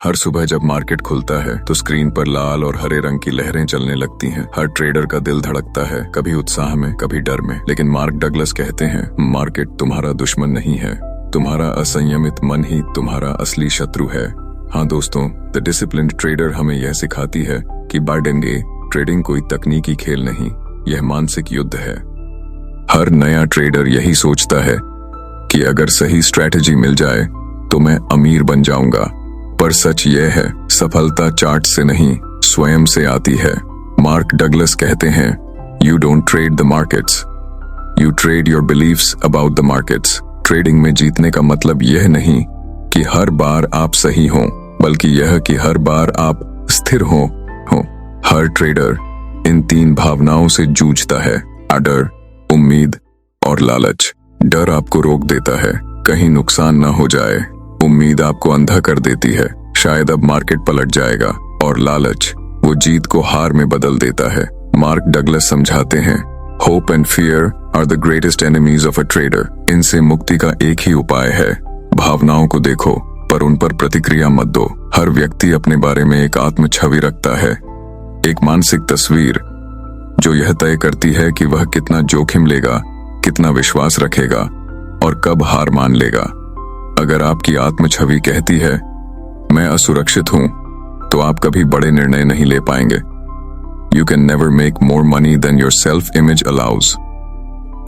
हर सुबह जब मार्केट खुलता है तो स्क्रीन पर लाल और हरे रंग की लहरें चलने लगती हैं। हर ट्रेडर का दिल धड़कता है, कभी उत्साह में कभी डर में। लेकिन मार्क डगलस कहते हैं, मार्केट तुम्हारा दुश्मन नहीं है, तुम्हारा असंयमित मन ही तुम्हारा असली शत्रु है। हाँ दोस्तों, द डिसिप्लिन्ड ट्रेडर हमें यह सिखाती है कि बाय ट्रेडिंग कोई तकनीकी खेल नहीं, यह मानसिक युद्ध है। हर नया ट्रेडर यही सोचता है कि अगर सही स्ट्रैटेजी मिल जाए तो मैं अमीर बन जाऊंगा। पर सच यह है, सफलता चार्ट से नहीं स्वयं से आती है। मार्क डगलस कहते हैं, you don't trade the markets, you trade your beliefs about the markets. Trading में जीतने का मतलब यह नहीं कि हर बार आप सही हों, बल्कि यह कि हर बार आप स्थिर हों। हर ट्रेडर इन तीन भावनाओं से जूझता है, डर, उम्मीद और लालच। डर आपको रोक देता है, कहीं नुकसान ना हो जाए। उम्मीद आपको अंधा कर देती है, शायद अब मार्केट पलट जाएगा। और लालच, वो जीत को हार में बदल देता है। मार्क डगलस समझाते हैं, hope and fear are the greatest enemies of a trader. इनसे मुक्ति का एक ही उपाय है, भावनाओं को देखो पर उन पर प्रतिक्रिया मत दो। हर व्यक्ति अपने बारे में एक आत्म छवि रखता है, एक मानसिक तस्वीर जो यह तय करती है कि वह कितना जोखिम लेगा, कितना विश्वास रखेगा और कब हार मान लेगा। अगर आपकी आत्म छवि कहती है मैं असुरक्षित हूं, तो आप कभी बड़े निर्णय नहीं ले पाएंगे। You can never make more money than yourself image allows.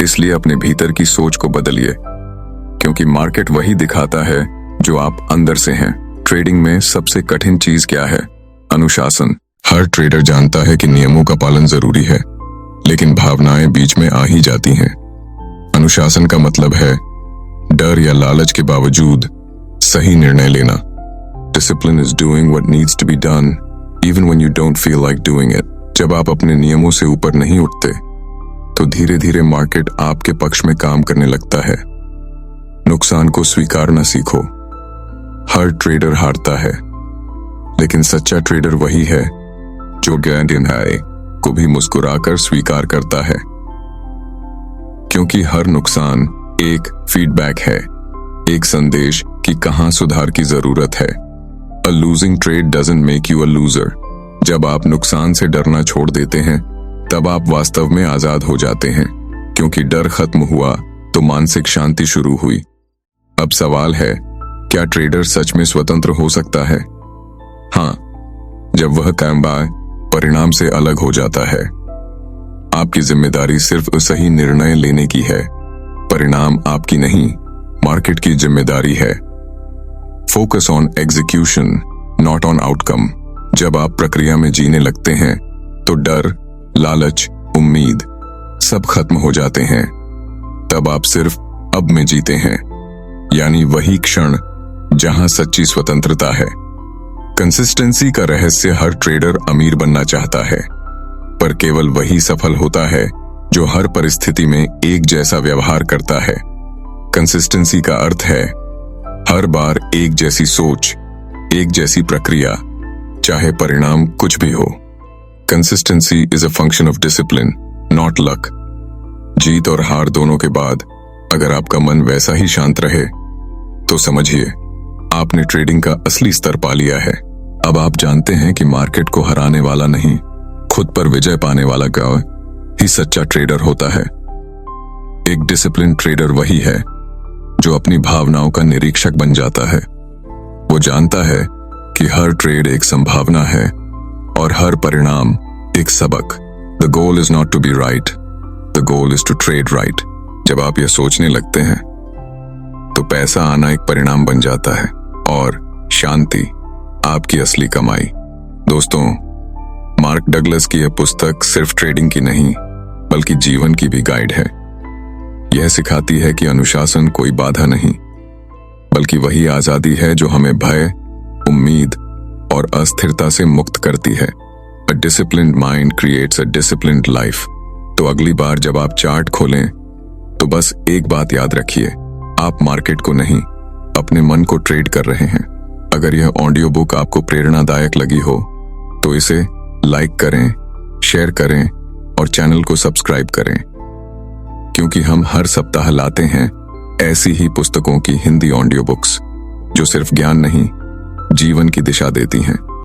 इसलिए अपने भीतर की सोच को बदलिए, क्योंकि मार्केट वही दिखाता है जो आप अंदर से हैं। ट्रेडिंग में सबसे कठिन चीज क्या है? अनुशासन। हर ट्रेडर जानता है कि नियमों का पालन जरूरी है, लेकिन भावनाएं बीच में आ ही जाती हैं। अनुशासन का मतलब है डर या लालच के बावजूद सही निर्णय लेना। Discipline is doing what needs to be done even when you don't feel like doing it. जब आप अपने नियमों से ऊपर नहीं उठते तो धीरे धीरे मार्केट आपके पक्ष में काम करने लगता है। नुकसान को स्वीकारना सीखो। हर ट्रेडर हारता है, लेकिन सच्चा ट्रेडर वही है जो गैंडियन हाय को भी मुस्कुराकर स्वीकार करता है, क्योंकि हर नुकसान एक फीडबैक है, एक संदेश कि कहां सुधार की जरूरत है। A losing trade doesn't make you a loser. जब आप नुकसान से डरना छोड़ देते हैं, तब आप वास्तव में आजाद हो जाते हैं, क्योंकि डर खत्म हुआ तो मानसिक शांति शुरू हुई। अब सवाल है, क्या ट्रेडर सच में स्वतंत्र हो सकता है? हाँ, जब वह कामयाब परिणाम से अलग हो जाता है। आपकी जिम्मेदारी सिर्फ सही निर्णय लेने की है, परिणाम आपकी नहीं, मार्केट की जिम्मेदारी है। Focus on execution, not on outcome. जब आप प्रक्रिया में जीने लगते हैं तो डर, लालच, उम्मीद सब खत्म हो जाते हैं। तब आप सिर्फ अब में जीते हैं, यानी वही क्षण जहां सच्ची स्वतंत्रता है। कंसिस्टेंसी का रहस्य हर ट्रेडर अमीर बनना चाहता है, पर केवल वही सफल होता है जो हर परिस्थिति में एक जैसा व्यवहार करता है। कंसिस्टेंसी का अर्थ है हर बार एक जैसी सोच, एक जैसी प्रक्रिया, चाहे परिणाम कुछ भी हो। Consistency is a function of discipline, not luck. जीत और हार दोनों के बाद अगर आपका मन वैसा ही शांत रहे तो समझिए आपने ट्रेडिंग का असली स्तर पा लिया है। अब आप जानते हैं कि मार्केट को हराने वाला नहीं, खुद पर विजय पाने वाला गांव ही सच्चा ट्रेडर होता है। एक डिसिप्लिन ट्रेडर वही है जो अपनी भावनाओं का निरीक्षक बन जाता है। वो जानता है कि हर ट्रेड एक संभावना है और हर परिणाम एक सबक। The goal is not to be right, the goal is to trade right. जब आप यह सोचने लगते हैं तो पैसा आना एक परिणाम बन जाता है और शांति आपकी असली कमाई। दोस्तों, मार्क डगलस की यह पुस्तक सिर्फ ट्रेडिंग की नहीं, बल्कि जीवन की भी गाइड है। यह सिखाती है कि अनुशासन कोई बाधा नहीं, बल्कि वही आजादी है जो हमें भय, उम्मीद और अस्थिरता से मुक्त करती है। A disciplined mind creates a disciplined life. तो अगली बार जब आप चार्ट खोलें तो बस एक बात याद रखिए, आप मार्केट को नहीं, अपने मन को ट्रेड कर रहे हैं। अगर यह ऑडियो बुक आपको प्रेरणादायक लगी हो तो इसे लाइक करें, शेयर करें और चैनल को सब्सक्राइब करें, क्योंकि हम हर सप्ताह लाते हैं ऐसी ही पुस्तकों की हिंदी ऑडियो बुक्स जो सिर्फ ज्ञान नहीं जीवन की दिशा देती हैं।